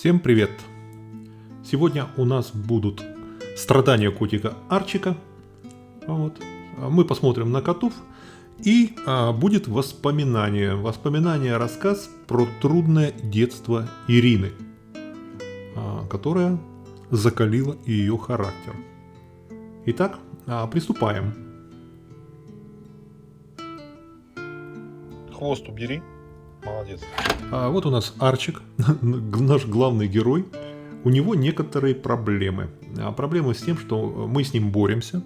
Всем привет! Сегодня у нас будут страдания котика Арчика. Вот. Мы посмотрим на котов. И будет воспоминание. Воспоминание, рассказ про трудное детство Ирины, которое закалило ее характер. Итак, приступаем. Хвост убери. Молодец. Вот у нас Арчик, наш главный герой. У него некоторые проблемы. Проблемы с тем, что мы с ним боремся.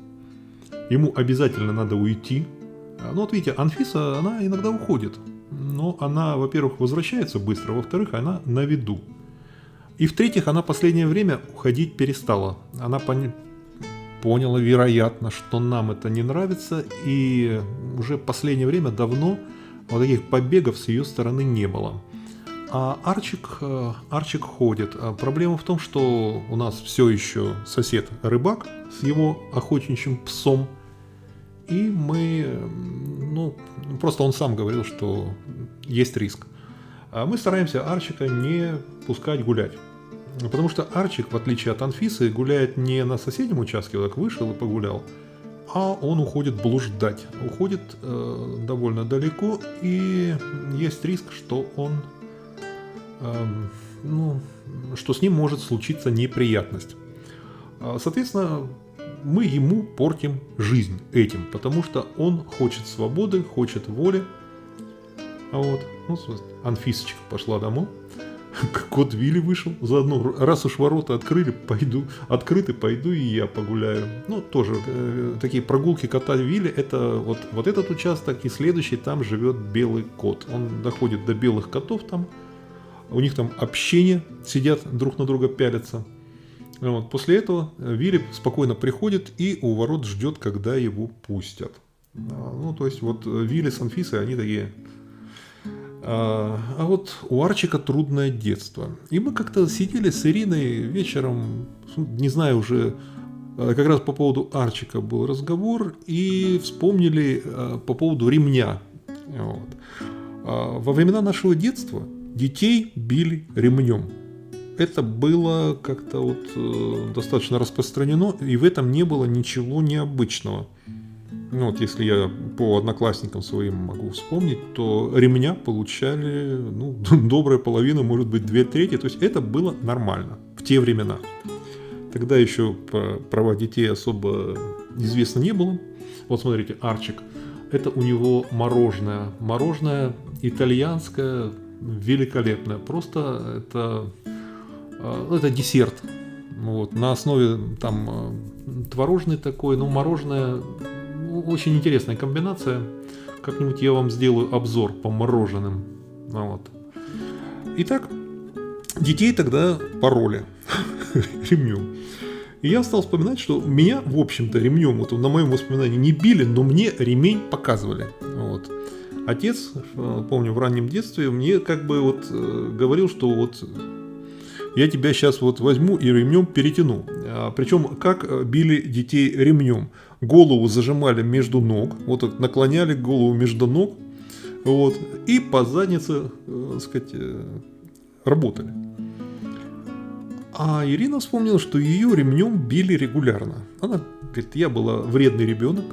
Ему обязательно надо уйти. Ну вот видите, Анфиса, она иногда уходит. Но она, во-первых, возвращается быстро. Во-вторых, она на виду. И в-третьих, она последнее время уходить перестала. Она поняла, вероятно, что нам это не нравится. И уже последнее время давно вот таких побегов с ее стороны не было. А Арчик ходит. Проблема в том, что у нас все еще сосед рыбак с его охотничьим псом. И мы, просто он сам говорил, что есть риск. Мы стараемся Арчика не пускать гулять. Потому что Арчик, в отличие от Анфисы, гуляет не на соседнем участке, вот так вышел и погулял, а он уходит блуждать. Уходит довольно далеко, и есть риск, что он, что с ним может случиться неприятность. Соответственно, мы ему портим жизнь этим, потому что он хочет свободы, хочет воли. Вот. Анфисочка пошла домой. Кот Вилли вышел заодно. Раз уж ворота открыты, пойду и я погуляю. Тоже такие прогулки кота Вилли. Это вот этот участок и следующий, там живет белый кот. Он доходит до белых котов там. У них там общение, сидят друг на друга пялятся. Вот. После этого Вилли спокойно приходит и у ворот ждет, когда его пустят. То есть Вилли с Анфисой, они такие. А вот у Арчика трудное детство. И мы как-то сидели с Ириной вечером, не знаю уже, как раз по поводу Арчика был разговор, и вспомнили по поводу ремня. Вот. Во времена нашего детства детей били ремнем. Это было как-то достаточно распространено, и в этом не было ничего необычного. Если я по одноклассникам своим могу вспомнить, то ремня получали, добрая половина, может быть, 2/3. То есть это было нормально в те времена. Тогда еще про права детей особо известно не было. Вот смотрите, Арчик. Это у него мороженое. Мороженое итальянское, великолепное. Просто это десерт. На основе там творожный такой, мороженое. Очень интересная комбинация. Как-нибудь я вам сделаю обзор по мороженым. Итак, детей тогда пороли ремнем. И я стал вспоминать, что меня, в общем-то, ремнем, на моем воспоминании не били, но мне ремень показывали. Отец, помню, в раннем детстве мне говорил, что я тебя сейчас возьму и ремнем перетяну. Причем как били детей ремнем. Голову зажимали между ног, наклоняли голову между ног, и по заднице, работали. А Ирина вспомнила, что ее ремнем били регулярно. Она говорит, я была вредный ребенок.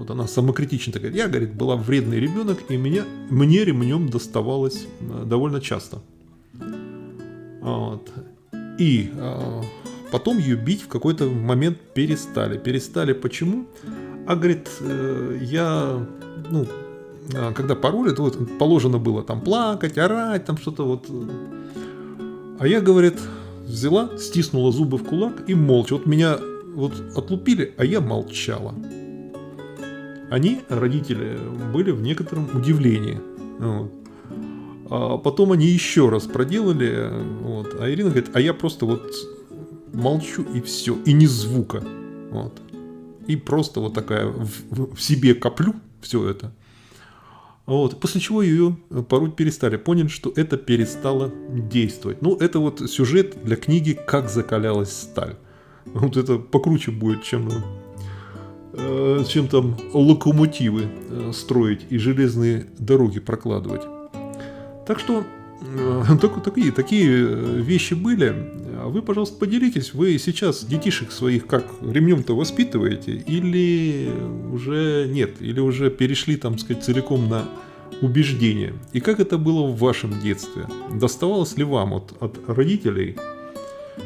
Она самокритично такая, я, говорит, была вредный ребенок, и мне ремнем доставалось довольно часто. И потом ее бить в какой-то момент перестали. Перестали почему? Говорит, я, когда пороли, то положено было там плакать, орать, там что-то А я, говорит, взяла, стиснула зубы в кулак и молча. Меня отлупили, а я молчала. Они, родители, были в некотором удивлении. А потом они еще раз проделали, а Ирина говорит, а я просто молчу и все, и ни звука. И просто такая в себе коплю все это. После чего ее пороть перестали. Поняли, что это перестало действовать. Это сюжет для книги «Как закалялась сталь». Это покруче будет, чем там локомотивы строить и железные дороги прокладывать. Так что Такие вещи были. Вы, пожалуйста, поделитесь. Вы сейчас детишек своих как ремнем-то воспитываете? Или уже нет? Или уже перешли, там сказать, целиком на убеждения? И как это было в вашем детстве? Доставалось ли вам от родителей?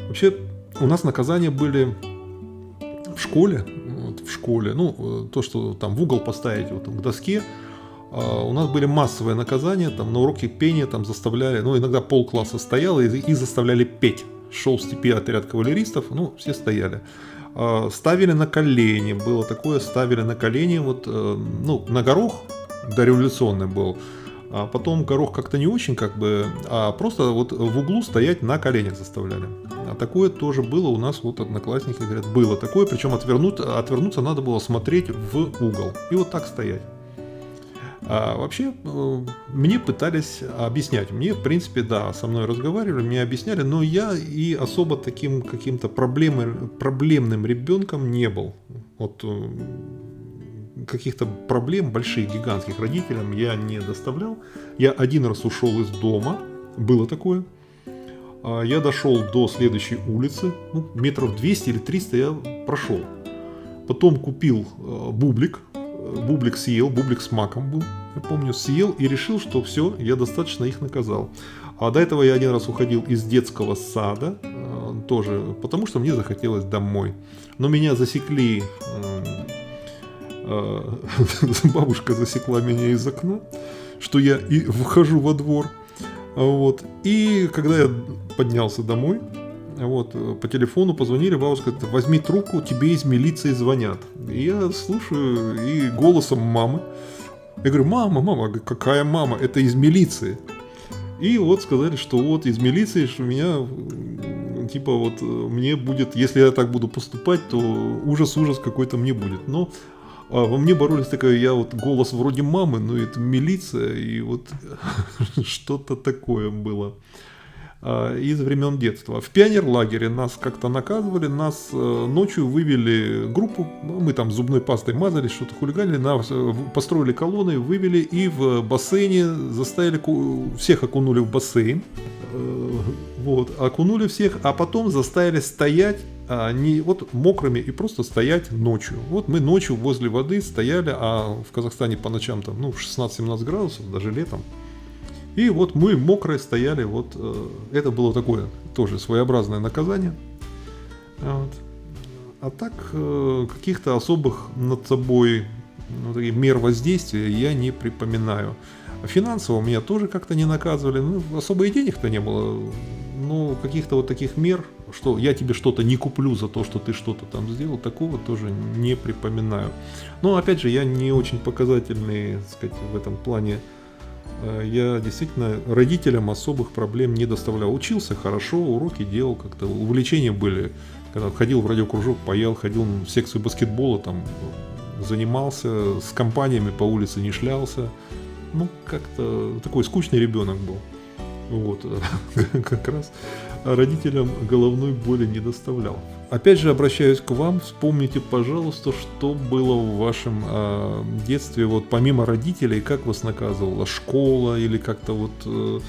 Вообще, у нас наказания были в школе. Ну, то, что там в угол поставить вот, к доске. У нас были массовые наказания, там на уроке пения там заставляли, ну иногда полкласса стояло и заставляли петь. Шел в степи отряд кавалеристов, ну все стояли. Ставили на колени, было такое, ставили на колени, вот, ну на горох, дореволюционный был, а потом горох как-то не очень, как бы, а просто вот в углу стоять на коленях заставляли. А такое тоже было у нас, вот одноклассники говорят, было такое, причем отвернуться надо было смотреть в угол и вот так стоять. А вообще, мне пытались объяснять. Мне, в принципе, да, со мной разговаривали, мне объясняли, но я и особо таким каким-то проблемным ребенком не был. Вот каких-то проблем больших, гигантских родителям я не доставлял. Я один раз ушел из дома, было такое. Я дошел до следующей улицы, ну, метров 200 или 300 я прошел. Потом купил бублик. Бублик съел, бублик с маком был, я помню, съел и решил, что все, я достаточно их наказал. А до этого я один раз уходил из детского сада, тоже, потому что мне захотелось домой. Но меня засекли, бабушка засекла меня из окна, что я и вхожу во двор. Вот. И когда я поднялся домой, вот, по телефону позвонили, бабушка говорит, возьми трубку, тебе из милиции звонят. И я слушаю, и голосом мамы. Я говорю, мама, какая мама? Это из милиции. И вот сказали, что вот из милиции, что меня, типа вот, мне будет, если я так буду поступать, то ужас какой-то мне будет. Но во мне боролись такая, я вот голос вроде мамы, но это милиция, и вот что-то такое было. Из времен детства. В пионерлагере нас как-то наказывали, нас ночью вывели группу, мы там зубной пастой мазались, что-то хулиганили, нас построили колонны, вывели и в бассейне заставили, всех окунули в бассейн, вот, окунули всех, а потом заставили стоять не вот мокрыми и просто стоять ночью. Вот мы ночью возле воды стояли, а в Казахстане по ночам там, ну, 16-17 градусов, даже летом. И вот мы мокрые стояли, вот это было такое тоже своеобразное наказание. Вот. А так каких-то особых над собой таких мер воздействия я не припоминаю. Финансово меня тоже как-то не наказывали, ну, особо и денег-то не было. Но каких-то вот таких мер, что я тебе что-то не куплю за то, что ты что-то там сделал, такого тоже не припоминаю. Но опять же, я не очень показательный, так сказать, в этом плане. Я действительно родителям особых проблем не доставлял. Учился хорошо, уроки делал, как-то увлечения были. Когда ходил в радиокружок, паял, ходил в секцию баскетбола, там занимался, с компаниями по улице не шлялся. Ну, как-то такой скучный ребенок был. Вот, как раз родителям головной боли не доставлял. Опять же обращаюсь к вам, вспомните, пожалуйста, что было в вашем детстве, вот помимо родителей, как вас наказывала школа или как-то вот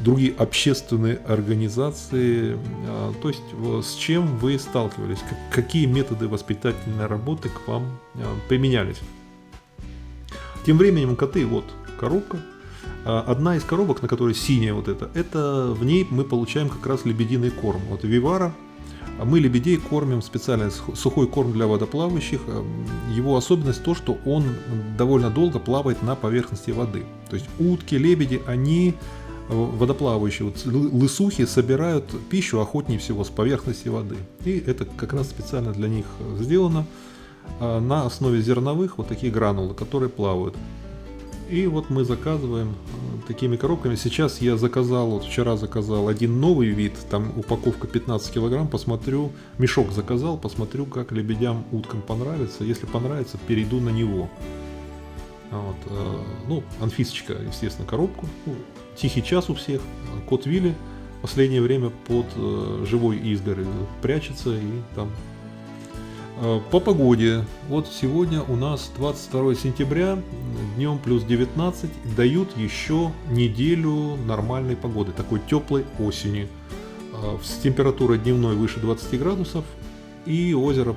другие общественные организации, то есть с чем вы сталкивались, какие методы воспитательной работы к вам применялись. Тем временем коты, вот коробка. Одна из коробок, на которой синяя вот это в ней мы получаем как раз лебединый корм. Вот Вивара. Мы лебедей кормим специально сухой корм для водоплавающих. Его особенность то, что он довольно долго плавает на поверхности воды. То есть утки, лебеди, они водоплавающие, вот лысухи собирают пищу охотнее всего с поверхности воды. И это как раз специально для них сделано на основе зерновых вот такие гранулы, которые плавают. И вот мы заказываем такими коробками. Сейчас я заказал, вот вчера заказал один новый вид, там упаковка 15 килограмм, посмотрю, мешок заказал, посмотрю, как лебедям, уткам понравится. Если понравится, перейду на него. Вот, ну, Анфисочка, естественно, коробку. Ну, тихий час у всех. Кот Вилли в последнее время под живой изгородью прячется и там По погоде. Вот сегодня у нас 22 сентября, днем плюс 19, дают еще неделю нормальной погоды, такой теплой осени. С температурой дневной выше 20 градусов, и озеро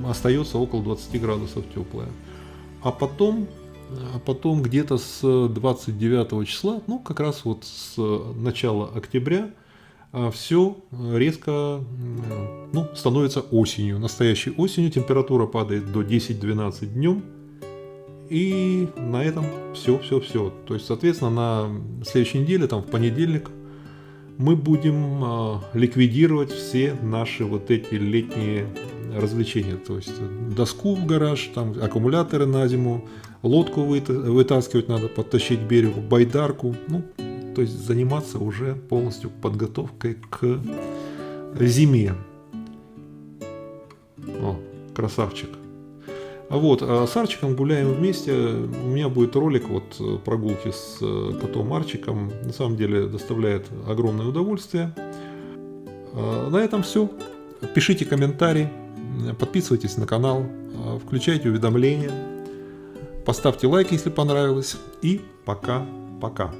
остается около 20 градусов теплое. А потом где-то с 29 числа, ну как раз вот с начала октября, все резко становится осенью, настоящей осенью. Температура падает до 10-12 днем. И на этом все. То есть, соответственно, на следующей неделе, там в понедельник, мы будем ликвидировать все наши вот эти летние развлечения. То есть доску в гараж, там аккумуляторы на зиму, лодку вытаскивать надо, подтащить к берегу, байдарку. То есть заниматься уже полностью подготовкой к зиме. О, красавчик. Вот, а с Арчиком гуляем вместе. У меня будет ролик вот прогулки с котом Арчиком. На самом деле доставляет огромное удовольствие. На этом все. Пишите комментарии, подписывайтесь на канал, включайте уведомления, поставьте лайк, если понравилось. И пока-пока.